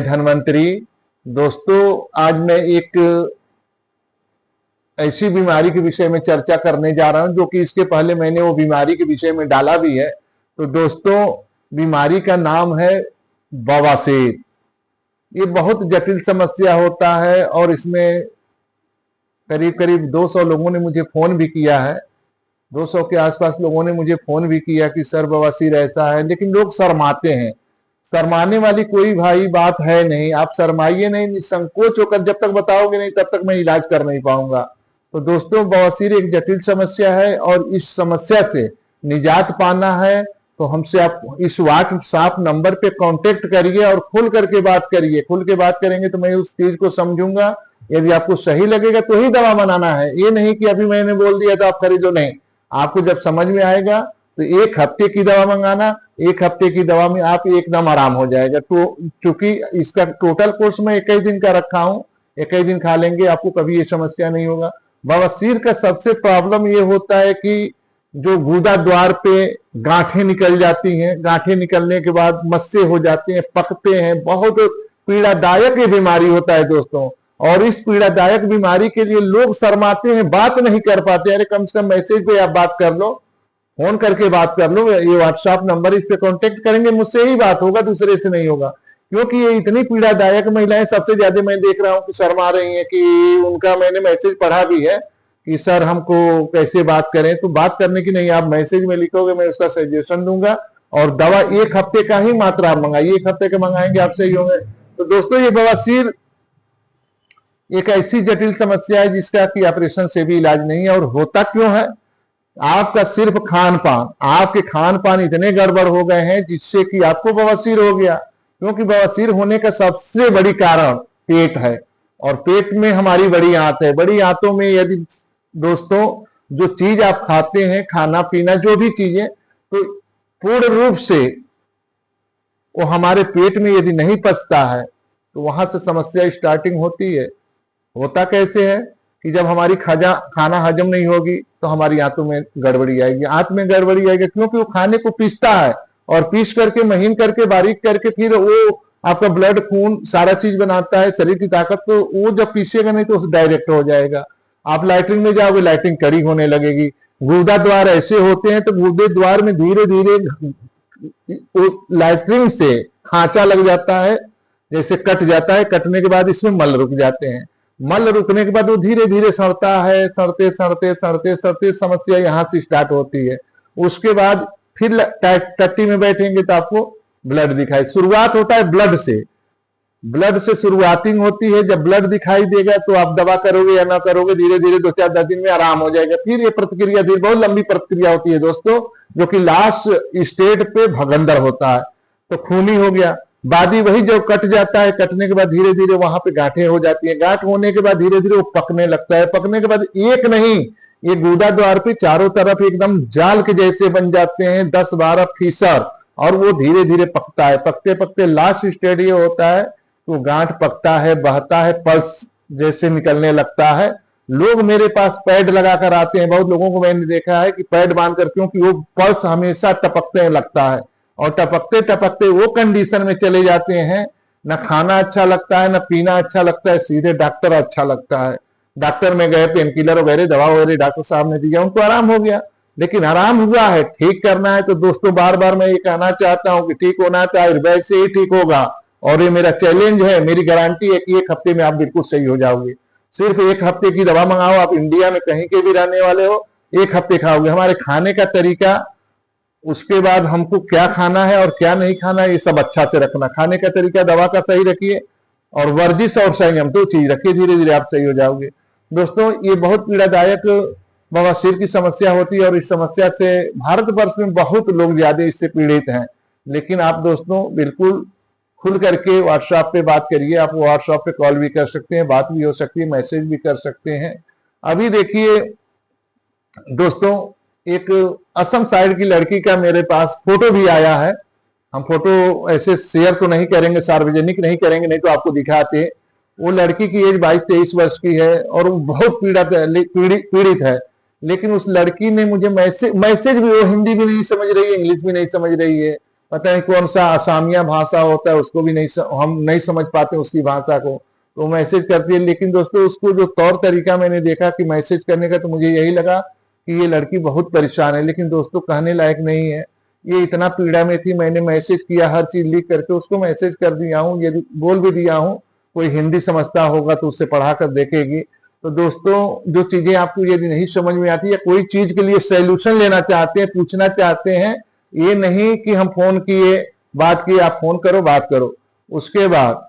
धन्वंतरी। दोस्तों, आज मैं एक ऐसी बीमारी के विषय में चर्चा करने जा रहा हूं जो कि इसके पहले मैंने वो बीमारी के विषय में डाला भी है। तो दोस्तों, बीमारी का नाम है बवासीर। ये बहुत जटिल समस्या होता है और इसमें करीब करीब 200 लोगों ने मुझे फोन भी किया है। 200 के आसपास लोगों ने मुझे फोन भी किया कि सर बवासीर ऐसा है, लेकिन लोग शर्माते हैं। शर्माने वाली कोई भाई बात है नहीं। आप शर्माइए नहीं, निसंकोच होकर जब तक बताओगे नहीं तब तक मैं इलाज कर नहीं पाऊंगा। तो दोस्तों, बवासीर एक जटिल समस्या है और इस समस्या से निजात पाना है तो हमसे आप इस व्हाट्सएप नंबर पे कांटेक्ट करिए और खुल करके बात करिए। खुल के बात करेंगे तो मैं उस चीज को समझूंगा। यदि आपको सही लगेगा तो ही दवा बनाना है। ये नहीं कि अभी मैंने बोल दिया तो आप खरीदो, नहीं। आपको जब समझ में आएगा तो 1 हफ्ते की दवा मंगाना। 1 हफ्ते की दवा में आप एकदम आराम हो जाएगा। तो चूंकि इसका टोटल कोर्स मैं 21 दिन का रखा हूं, 21 दिन खा लेंगे, आपको कभी ये समस्या नहीं होगा। बवासीर का सबसे प्रॉब्लम ये होता है कि जो गुदा द्वार पे गांठें निकल जाती हैं, गांठें निकलने के बाद मस्से हो जाते हैं, पकते हैं। बहुत पीड़ादायक ये बीमारी होता है दोस्तों। और इस पीड़ादायक बीमारी के लिए लोग शर्माते हैं, बात नहीं कर पाते। अरे कम से कम मैसेज पे आप बात कर लो, फोन करके बात कर लो। ये व्हाट्सएप नंबर, इस पे कांटेक्ट करेंगे, मुझसे ही बात होगा, दूसरे से नहीं होगा। क्योंकि ये इतनी पीड़ादायक महिलाएं सबसे ज्यादा मैं देख रहा हूं कि शर्मा रही हैं। कि उनका मैंने मैसेज पढ़ा भी है कि सर हमको कैसे बात करें। तो बात करने की नहीं, आप मैसेज में लिखोगे, मैं उसका सजेशन दूंगा। और दवा 1 हफ्ते का ही मात्रा आप मंगाइए। 1 हफ्ते के मंगाएंगे आप सही होंगे। तो दोस्तों, ये बवासीर एक ऐसी जटिल समस्या है जिसका कि ऑपरेशन से भी इलाज नहीं है। और होता क्यों है? आपका सिर्फ खान पान, आपके खान पान इतने गड़बड़ हो गए हैं जिससे कि आपको बवासीर हो गया। क्योंकि बवासीर होने का सबसे बड़ी कारण पेट है और पेट में हमारी बड़ी आंत है। बड़ी आंतों में यदि दोस्तों जो चीज आप खाते हैं, खाना पीना जो भी चीजें, तो पूर्ण रूप से वो हमारे पेट में यदि नहीं पचता है तो वहां से समस्या स्टार्टिंग होती है। होता कैसे है कि जब हमारी खाना हजम नहीं होगी तो हमारी आंतों में गड़बड़ी आएगी। आंत में गड़बड़ी आएगी क्योंकि वो खाने को पीसता है और पीस करके महीन करके बारीक करके फिर वो आपका ब्लड खून सारा चीज बनाता है, शरीर की ताकत। तो वो जब पीसेगा नहीं तो डायरेक्ट हो जाएगा। आप लैट्रिन में जाओगे, लैट्रिन कड़ी होने लगेगी। गुर्दा द्वार ऐसे होते हैं तो गुर्दे द्वार में धीरे धीरे लैट्रिन से खांचा लग जाता है, जैसे कट जाता है। कटने के बाद इसमें मल रुक जाते हैं। मल रुकने के बाद वो धीरे धीरे सड़ता है। सड़ते सड़ते सड़ते सड़ते समस्या यहां से स्टार्ट होती है। उसके बाद फिर टट्टी में बैठेंगे तो आपको ब्लड दिखाई। शुरुआत होता है ब्लड से। ब्लड से शुरुआतिंग होती है। जब ब्लड दिखाई देगा तो आप दवा करोगे या ना करोगे, धीरे धीरे 2-4 दिन में आराम हो जाएगा। फिर ये प्रतिक्रिया धीरे, बहुत लंबी प्रतिक्रिया होती है दोस्तों, जो कि लास्ट स्टेज पे भगंदर होता है। तो खूनी हो गया। बादी वही जब कट जाता है, कटने के बाद धीरे धीरे वहां पे गांठें हो जाती हैं। गांठ होने के बाद धीरे धीरे वो पकने लगता है। पकने के बाद एक नहीं, ये गुदा द्वार पे चारों तरफ एकदम जाल के जैसे बन जाते हैं, 10-12 फीसर। और वो धीरे धीरे पकता है। पकते पकते लास्ट स्टेज ये होता है तो गांठ पकता है, बहता है, पल्स जैसे निकलने लगता है। लोग मेरे पास पैड लगाकर आते हैं। बहुत लोगों को मैंने देखा है कि पैड बांधकर, क्योंकि वो पल्स हमेशा टपकते लगता है और टपकते टपकते वो कंडीशन में चले जाते हैं, न खाना अच्छा लगता है, न पीना अच्छा लगता है, सीधे डॉक्टर अच्छा लगता है। डॉक्टर में गए, पेन किलर वगैरह दवा वगैरह डॉक्टर साहब ने दिया, उनको आराम हो गया। लेकिन आराम हुआ है, ठीक करना है। तो दोस्तों, बार बार मैं ये कहना चाहता हूं कि ठीक होना तो आयुर्वेद से ही ठीक होगा। और ये मेरा चैलेंज है, मेरी गारंटी है कि 1 हफ्ते में आप बिल्कुल सही हो जाओगे। सिर्फ 1 हफ्ते की दवा मंगाओ। आप इंडिया में कहीं के भी रहने वाले हो, 1 हफ्ते खाओगे। हमारे खाने का तरीका, उसके बाद हमको क्या खाना है और क्या नहीं खाना है, ये सब अच्छा से रखना। खाने का तरीका, दवा का सही रखिए और वर्जिश और संयम 2 चीज रखिए, धीरे धीरे आप सही हो जाओगे। दोस्तों, ये बहुत पीड़ादायक बवासीर की समस्या होती है और इस समस्या से भारतवर्ष में बहुत लोग ज्यादा इससे पीड़ित हैं। लेकिन आप दोस्तों बिल्कुल खुल करके व्हाट्सएप पे बात करिए। आप व्हाट्सएप पे कॉल भी कर सकते हैं, बात भी हो सकती है, मैसेज भी कर सकते हैं। अभी देखिए दोस्तों, एक असम साइड की लड़की का मेरे पास फोटो भी आया है। हम फोटो ऐसे शेयर तो नहीं करेंगे, सार्वजनिक नहीं करेंगे, नहीं तो आपको दिखाते। वो लड़की की एज 22-23 वर्ष की है और वो बहुत पीड़ित है। लेकिन उस लड़की ने मुझे मैसेज भी, वो हिंदी भी नहीं समझ रही है, इंग्लिश भी नहीं समझ रही है, पता नहीं कौन सा असामिया भाषा होता है, उसको भी हम नहीं समझ पाते उसकी भाषा को, तो मैसेज करती है। लेकिन दोस्तों उसको जो तौर तरीका मैंने देखा कि मैसेज करने का, तो मुझे यही लगा कि ये लड़की बहुत परेशान है। लेकिन दोस्तों कहने लायक नहीं है, ये इतना पीड़ा में थी, मैंने मैसेज किया, हर चीज लिख करके उसको मैसेज कर दिया हूँ, यदि बोल भी दिया हूँ, कोई हिंदी समझता होगा तो उससे पढ़ा कर देखेगी। तो दोस्तों जो चीजें आपको यदि नहीं समझ में आती या कोई चीज के लिए सोल्यूशन लेना चाहते हैं, पूछना चाहते हैं, ये नहीं कि हम फोन किए बात किए, आप फोन करो बात करो, उसके बाद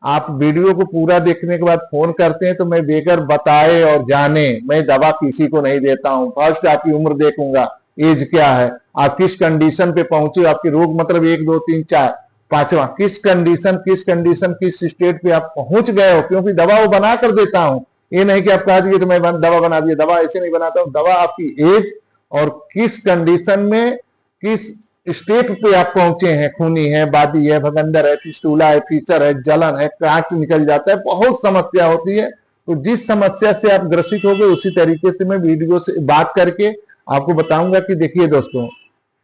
आप वीडियो को पूरा देखने के बाद फोन करते हैं, तो मैं बेगर बताए और जाने मैं दवा किसी को नहीं देता हूं। फर्स्ट आपकी उम्र देखूंगा, एज क्या है, आप किस कंडीशन पे पहुंचे, आपके रोग मतलब 1 2 3 4 5वां किस कंडीशन किस स्टेट पे आप पहुंच गए हो, क्योंकि दवा वो बना कर देता हूं। ये नहीं कि आप कह दिए तो मैं दवा बना दिया, दवा ऐसे नहीं बनाता हूं। दवा आपकी एज और किस कंडीशन में किस स्टेप पे आप पहुंचे हैं, खूनी है, बादी है, भगंदर है, फिस्टूला है, फीचर है, जलन है, कांच निकल जाता है, बहुत समस्या होती है। तो जिस समस्या से आप ग्रसित हो गए उसी तरीके से मैं वीडियो से बात करके आपको बताऊंगा कि देखिए दोस्तों,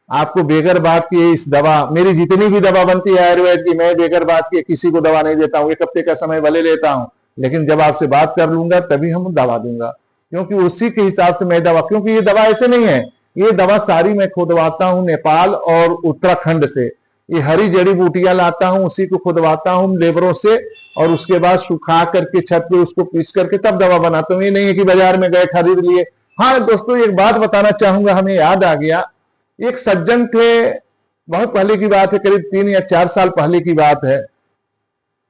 आपको बेगर बात किए इस दवा, मेरी जितनी भी दवा बनती है आयुर्वेद की, मैं बेगर बात किए किसी को दवा नहीं देता हूं। 1 हफ्ते का समय भले लेता हूं, लेकिन जब आपसे बात कर लूंगा तभी हम दवा दूंगा, क्योंकि उसी के हिसाब से मैं दवा, क्योंकि ये दवा ऐसे नहीं है, ये दवा सारी मैं खुदवाता हूं नेपाल और उत्तराखंड से। ये हरी जड़ी बूटियां लाता हूं, उसी को खुदवाता हूं लेबरों से, और उसके बाद सुखा करके छत पे उसको पीस करके तब दवा बनाता हूं। ये नहीं है कि बाजार में गए खरीद लिए। हाँ दोस्तों, एक बात बताना चाहूंगा, हमें याद आ गया, एक सज्जन थे, बहुत पहले की बात है, करीब 3 या 4 साल पहले की बात है।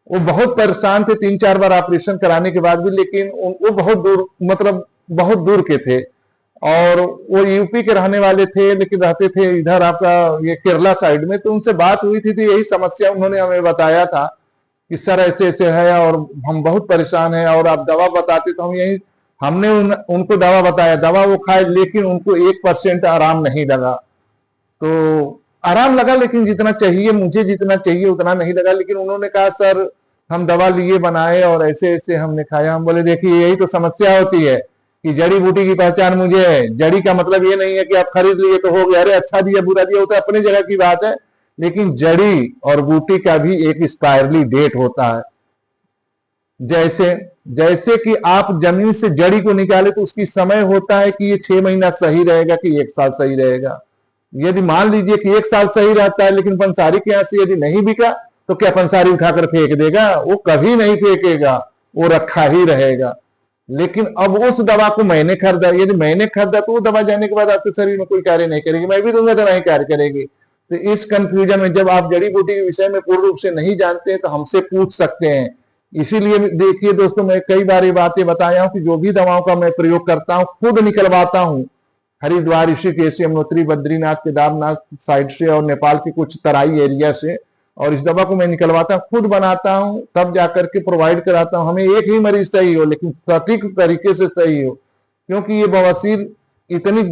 वो बहुत परेशान थे 3-4 बार ऑपरेशन कराने के बाद भी, लेकिन वो बहुत दूर, मतलब बहुत दूर के थे, और वो यूपी के रहने वाले थे, लेकिन रहते थे इधर आपका ये केरला साइड में। तो उनसे बात हुई थी, तो यही समस्या उन्होंने हमें बताया था कि सर ऐसे ऐसे है और हम बहुत परेशान हैं, और आप दवा बताते तो हम यही, हमने उनको दवा बताया, दवा वो खाए, लेकिन उनको 1% आराम नहीं लगा। तो आराम लगा, लेकिन जितना चाहिए, मुझे जितना चाहिए उतना नहीं लगा। लेकिन उन्होंने कहा सर हम दवा लिए बनाए और ऐसे ऐसे हमने खाया। हम बोले देखिए यही तो समस्या होती है कि जड़ी बूटी की पहचान मुझे है। जड़ी का मतलब ये नहीं है कि आप खरीद लिए तो हो गया, अरे अच्छा दिया बुरा दिया, वो तो अपनी जगह की बात है, लेकिन जड़ी और बूटी का भी एक एक्सपायरली डेट होता है। जैसे जैसे कि आप जमीन से जड़ी को निकाले तो उसकी समय होता है कि ये 6 महीना सही रहेगा कि 1 साल सही रहेगा। यदि मान लीजिए कि 1 साल सही रहता है, लेकिन पंसारी के यहां से यदि नहीं बिका, तो क्या पंसारी उठाकर फेंक देगा? वो कभी नहीं फेंकेगा, वो रखा ही रहेगा। लेकिन अब उस दवा को मैंने खरीदा, यदि मैंने खरीदा तो वो दवा जाने के बाद आपके शरीर में कोई कार्य नहीं करेगी, मैं भी दूंगा तो नहीं कार्य करेगी। तो इस कंफ्यूजन में, जब आप जड़ी बूटी के विषय में पूर्ण रूप से नहीं जानते हैं तो हमसे पूछ सकते हैं। इसीलिए देखिए दोस्तों, मैं कई बार ये बातें बताया हूं कि जो भी दवाओं का मैं प्रयोग करता हूं खुद निकलवाता हूं, हरिद्वार, ऋषिकेश, यमुनोत्री, बद्रीनाथ, केदारनाथ साइड से और नेपाल के कुछ तराई एरिया से, और इस दवा को मैं निकलवाता हूं, खुद बनाता हूं, तब जाकर के प्रोवाइड कराता हूं। हमें एक ही मरीज सही हो, लेकिन सटीक तरीके से सही हो, क्योंकि ये बवासीर इतनी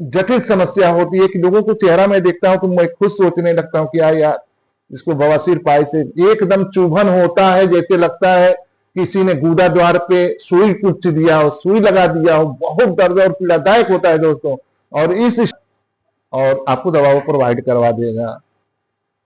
जटिल समस्या होती है कि लोगों को चेहरा में देखता हूं तो मैं खुद सोचने लगता हूं कि यार इसको बवासीर पाए से एकदम चुभन होता है, जैसे लगता है किसी ने गूदा द्वार पे सुई कुछ दिया हो, सुई लगा दिया हो, बहुत दर्द और पीड़ादायक होता है दोस्तों। और आपको दवा प्रोवाइड करवा देगा।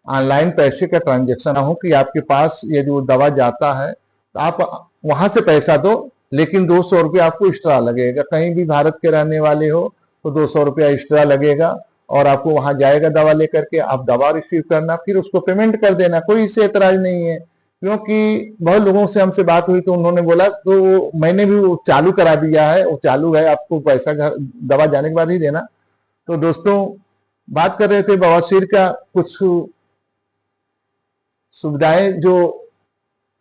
ऑनलाइन पैसे का ट्रांजैक्शन हो कि आपके पास यदि वो दवा जाता है तो आप वहां से पैसा दो, लेकिन 200 रुपया आपको एक्स्ट्रा लगेगा। कहीं भी भारत के रहने वाले हो तो 200 रुपया एक्स्ट्रा लगेगा, और आपको वहां जाएगा दवा लेकर के, आप दवा रिसीव करना, फिर उसको पेमेंट कर देना, कोई इससे एतराज नहीं है। क्योंकि बहुत लोगों से हमसे बात हुई तो उन्होंने बोला, तो मैंने भी वो चालू करा दिया है, वो चालू है, आपको पैसा दवा जाने के बाद ही देना। तो दोस्तों बात कर रहे थे बवासीर का, कुछ सुविधाएं जो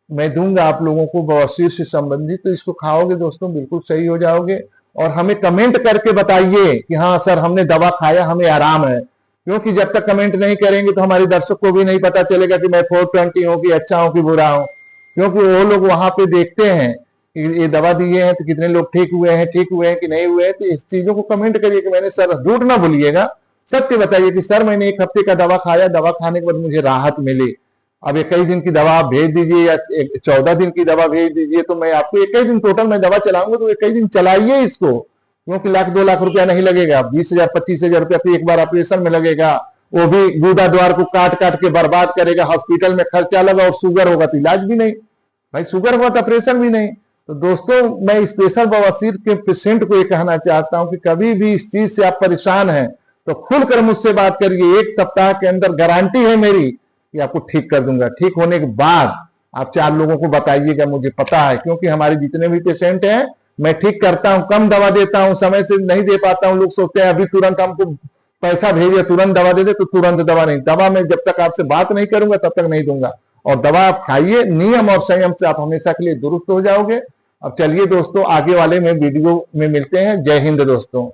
मैं दूंगा आप लोगों को बवासीर से संबंधित, तो इसको खाओगे दोस्तों बिल्कुल सही हो जाओगे। और हमें कमेंट करके बताइए कि हाँ सर हमने दवा खाया, हमें आराम है। क्योंकि जब तक कमेंट नहीं करेंगे तो हमारे दर्शक को भी नहीं पता चलेगा कि मैं 420 हूं कि अच्छा हूं कि बुरा हूं। क्योंकि वो लोग वहां पे देखते हैं कि ये दवा दिए हैं तो कितने लोग ठीक हुए हैं कि नहीं हुए हैं। तो इस चीजों को कमेंट करिए कि मैंने, सर झूठ ना बोलिएगा, सत्य बताइए कि सर मैंने 1 हफ्ते का दवा खाया, दवा खाने के बाद मुझे राहत मिली। अब 21 दिन की दवा आप भेज दीजिए या 14 दिन की दवा भेज दीजिए, तो मैं आपको 21 दिन टोटल मैं दवा चलाऊंगा, तो 21 दिन चलाइए इसको। क्योंकि 1 लाख 2 लाख रुपया नहीं लगेगा, 20,000 25,000 रुपया तो एक बार ऑपरेशन में लगेगा, वो भी गुदा द्वार को काट काट के बर्बाद करेगा, हॉस्पिटल में खर्चा लगा, और शुगर होगा तो इलाज भी नहीं, भाई शुगर हुआ तो ऑपरेशन भी नहीं। तो दोस्तों मैं स्पेशल बवासीर के पेशेंट को ये कहना चाहता हूं कि कभी भी इस चीज से आप परेशान हैं तो खुलकर मुझसे बात करिए, 1 सप्ताह के अंदर गारंटी है मेरी कि आपको ठीक कर दूंगा। ठीक होने के बाद आप 4 लोगों को बताइएगा, मुझे पता है, क्योंकि हमारे जितने भी पेशेंट हैं मैं ठीक करता हूं, कम दवा देता हूं, समय से नहीं दे पाता हूं। लोग सोचते हैं अभी तुरंत हमको पैसा भेजिए, तुरंत दवा दे दे, तो तुरंत दवा नहीं, दवा मैं जब तक आपसे बात नहीं करूंगा तब तक नहीं दूंगा। और दवा आप खाइए नियम और संयम से, आप हमेशा के लिए दुरुस्त हो जाओगे। अब चलिए दोस्तों आगे वाले में वीडियो में मिलते हैं। जय हिंद दोस्तों।